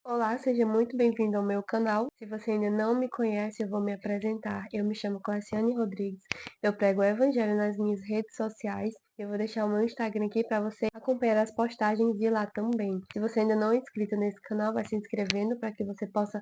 Olá, seja muito bem-vindo ao meu canal. Se você ainda não me conhece, eu vou me apresentar. Eu me chamo Clássiane Rodrigues. Eu prego o Evangelho nas minhas redes sociais. Eu vou deixar o meu Instagram aqui para você acompanhar as postagens de lá também. Se você ainda não é inscrito nesse canal, vai se inscrevendo para que você possa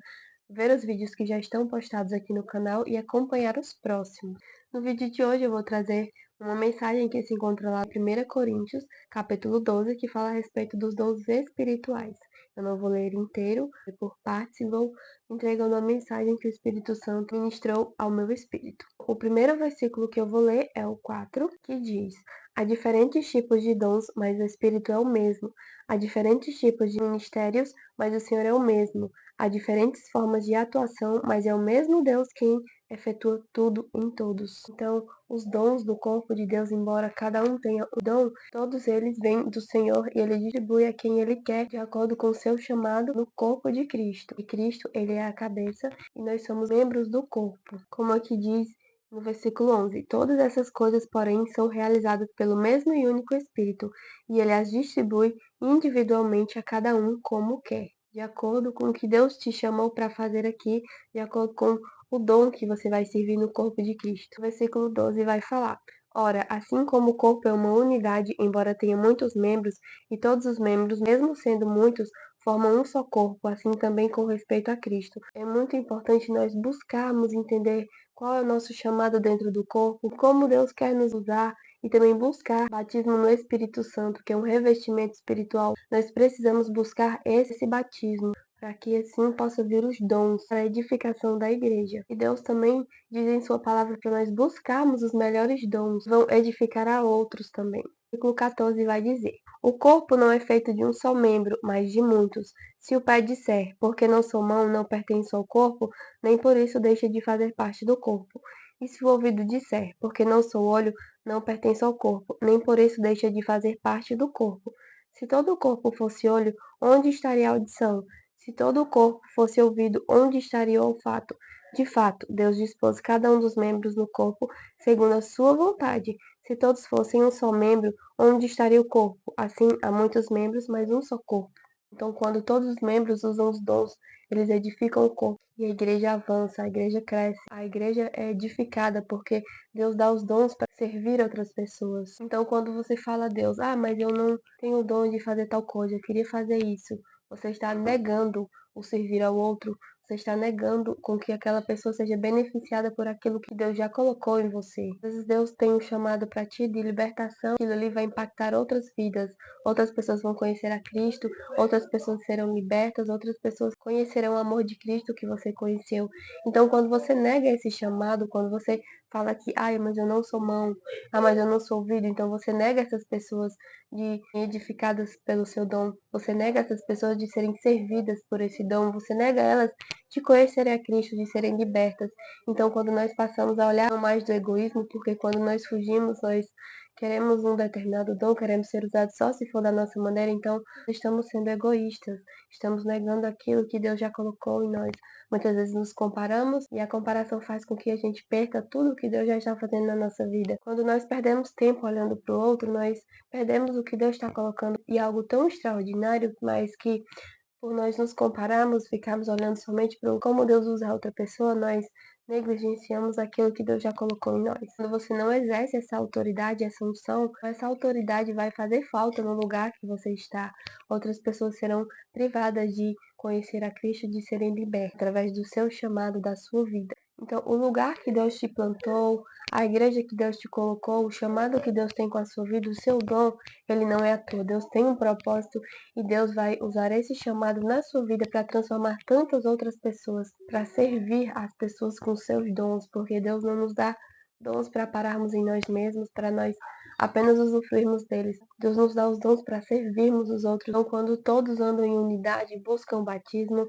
ver os vídeos que já estão postados aqui no canal e acompanhar os próximos. No vídeo de hoje eu vou trazer uma mensagem que se encontra lá em 1 Coríntios, capítulo 12, que fala a respeito dos dons espirituais. Eu não vou ler inteiro, por partes, e vou entregando a mensagem que o Espírito Santo ministrou ao meu espírito. O primeiro versículo que eu vou ler é o 4, que diz: Há diferentes tipos de dons, mas o Espírito é o mesmo. Há diferentes tipos de ministérios, mas o Senhor é o mesmo. Há diferentes formas de atuação, mas é o mesmo Deus quem efetua tudo em todos. Então, os dons do corpo de Deus, embora cada um tenha o dom, todos eles vêm do Senhor e ele distribui a quem ele quer de acordo com o seu chamado no corpo de Cristo. E Cristo, ele é a cabeça e nós somos membros do corpo. Como aqui diz no versículo 11: Todas essas coisas, porém, são realizadas pelo mesmo e único Espírito, e ele as distribui individualmente a cada um como quer, de acordo com o que Deus te chamou para fazer aqui, de acordo com o dom que você vai servir no corpo de Cristo. O versículo 12 vai falar: Ora, assim como o corpo é uma unidade, embora tenha muitos membros, e todos os membros, mesmo sendo muitos, formam um só corpo, assim também com respeito a Cristo. É muito importante nós buscarmos entender qual é o nosso chamado dentro do corpo, como Deus quer nos usar e também buscar batismo no Espírito Santo, que é um revestimento espiritual. Nós precisamos buscar esse batismo para que assim possa vir os dons para a edificação da igreja. E Deus também diz em sua palavra para nós buscarmos os melhores dons, vão edificar a outros também. O versículo 14 vai dizer: O corpo não é feito de um só membro, mas de muitos. Se o pé disser, porque não sou mão, não pertenço ao corpo, nem por isso deixa de fazer parte do corpo. E se o ouvido disser, porque não sou olho, não pertenço ao corpo, nem por isso deixa de fazer parte do corpo. Se todo o corpo fosse olho, onde estaria a audição? Se todo o corpo fosse ouvido, onde estaria o olfato? De fato, Deus dispôs cada um dos membros do corpo segundo a sua vontade. Se todos fossem um só membro, onde estaria o corpo? Assim, há muitos membros, mas um só corpo. Então, quando todos os membros usam os dons, eles edificam o corpo. E a igreja avança, a igreja cresce, a igreja é edificada porque Deus dá os dons para servir outras pessoas. Então, quando você fala a Deus, mas eu não tenho o dom de fazer tal coisa, eu queria fazer isso. Você está negando o servir ao outro, você está negando com que aquela pessoa seja beneficiada por aquilo que Deus já colocou em você. Às vezes Deus tem um chamado para ti de libertação, aquilo ali vai impactar outras vidas. Outras pessoas vão conhecer a Cristo, outras pessoas serão libertas, outras pessoas conhecerão o amor de Cristo que você conheceu. Então, quando você nega esse chamado, quando você fala que, mas eu não sou mão, mas eu não sou ouvido, então você nega essas pessoas de edificadas pelo seu dom, você nega essas pessoas de serem servidas por esse dom, você nega elas de conhecerem a Cristo, de serem libertas. Então, quando nós passamos a olhar mais do egoísmo, porque quando nós fugimos, nós queremos um determinado dom, queremos ser usados só se for da nossa maneira, então estamos sendo egoístas, estamos negando aquilo que Deus já colocou em nós. Muitas vezes nos comparamos e a comparação faz com que a gente perca tudo o que Deus já está fazendo na nossa vida. Quando nós perdemos tempo olhando para o outro, nós perdemos o que Deus está colocando e algo tão extraordinário, mas que por nós nos compararmos, ficarmos olhando somente para como Deus usa a outra pessoa, nós negligenciamos aquilo que Deus já colocou em nós. Quando você não exerce essa autoridade, essa autoridade vai fazer falta no lugar que você está. Outras pessoas serão privadas de conhecer a Cristo, de serem libertas através do seu chamado, da sua vida. Então, o lugar que Deus te plantou, a igreja que Deus te colocou, o chamado que Deus tem com a sua vida, o seu dom, ele não é à toa. Deus tem um propósito e Deus vai usar esse chamado na sua vida para transformar tantas outras pessoas, para servir as pessoas com seus dons, porque Deus não nos dá dons para pararmos em nós mesmos, para nós apenas usufruirmos deles. Deus nos dá os dons para servirmos os outros. Então, quando todos andam em unidade, buscam o batismo,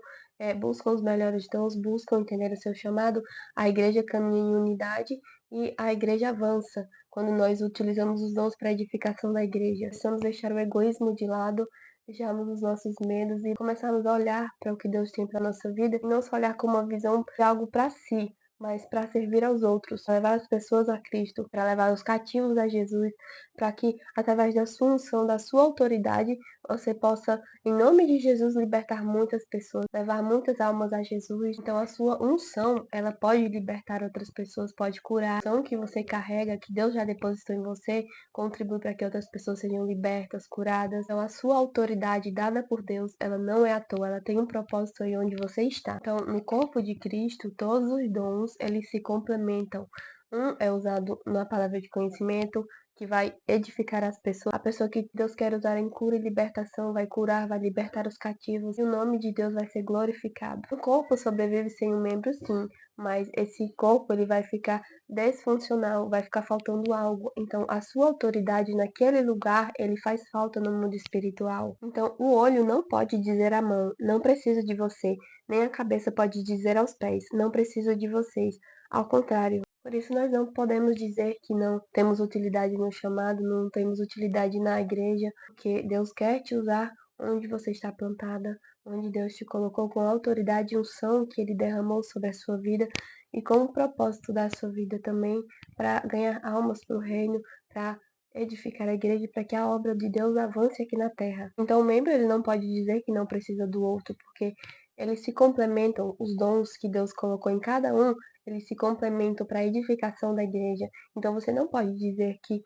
buscam os melhores dons, buscam entender o seu chamado, a igreja caminha em unidade e a igreja avança. Quando nós utilizamos os dons para a edificação da igreja, precisamos deixar o egoísmo de lado, deixarmos os nossos medos e começarmos a olhar para o que Deus tem para a nossa vida e não só olhar com uma visão de algo para si, mas para servir aos outros, para levar as pessoas a Cristo, para levar os cativos a Jesus, para que, através da sua unção, da sua autoridade, você possa, em nome de Jesus, libertar muitas pessoas, levar muitas almas a Jesus. Então a sua unção, ela pode libertar outras pessoas, pode curar. A unção que você carrega, que Deus já depositou em você, contribui para que outras pessoas sejam libertas, curadas. Então a sua autoridade dada por Deus, ela não é à toa, ela tem um propósito aí onde você está. Então, no corpo de Cristo, todos os dons, eles se complementam. Um é usado na palavra de conhecimento, que vai edificar as pessoas. A pessoa que Deus quer usar em cura e libertação vai curar, vai libertar os cativos, e o nome de Deus vai ser glorificado. O corpo sobrevive sem um membro, sim, mas esse corpo ele vai ficar desfuncional, vai ficar faltando algo. Então, a sua autoridade naquele lugar, ele faz falta no mundo espiritual. Então, o olho não pode dizer à mão, não preciso de você, nem a cabeça pode dizer aos pés, não preciso de vocês. Ao contrário, por isso nós não podemos dizer que não temos utilidade no chamado, não temos utilidade na igreja, porque Deus quer te usar onde você está plantada, onde Deus te colocou com a autoridade e unção que Ele derramou sobre a sua vida e com o propósito da sua vida também para ganhar almas para o reino, para edificar a igreja, para que a obra de Deus avance aqui na terra. Então o membro ele não pode dizer que não precisa do outro, porque eles se complementam, os dons que Deus colocou em cada um eles se complementam para a edificação da igreja. Então você não pode dizer que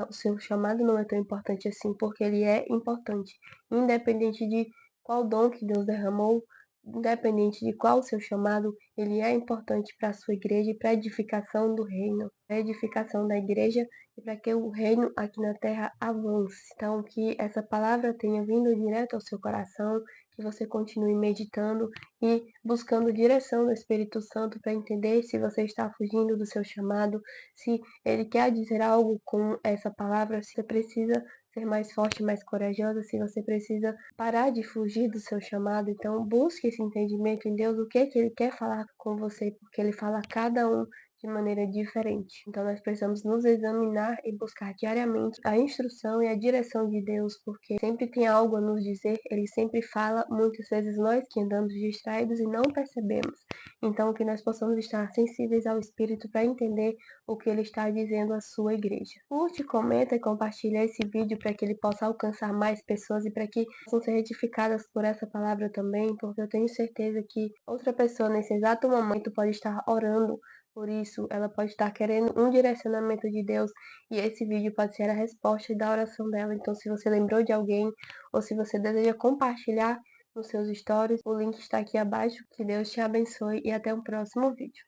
o seu chamado não é tão importante assim, porque ele é importante, independente de qual dom que Deus derramou, independente de qual o seu chamado, ele é importante para a sua igreja e para a edificação do reino, a edificação da igreja e para que o reino aqui na terra avance. Então, que essa palavra tenha vindo direto ao seu coração, que você continue meditando e buscando direção do Espírito Santo para entender se você está fugindo do seu chamado, se ele quer dizer algo com essa palavra, se você precisa ser mais forte, mais corajosa, se você precisa parar de fugir do seu chamado. Então, busque esse entendimento em Deus, o que é que ele quer falar com você, porque ele fala a cada um de maneira diferente. Então, nós precisamos nos examinar e buscar diariamente a instrução e a direção de Deus, porque sempre tem algo a nos dizer, ele sempre fala, muitas vezes nós que andamos distraídos e não percebemos. Então, que nós possamos estar sensíveis ao Espírito para entender o que ele está dizendo à sua igreja. Curte, comenta e compartilha esse vídeo para que ele possa alcançar mais pessoas e para que possam ser edificadas por essa palavra também, porque eu tenho certeza que outra pessoa nesse exato momento pode estar orando por isso, ela pode estar querendo um direcionamento de Deus e esse vídeo pode ser a resposta da oração dela. Então, se você lembrou de alguém ou se você deseja compartilhar nos seus stories, o link está aqui abaixo. Que Deus te abençoe e até o próximo vídeo.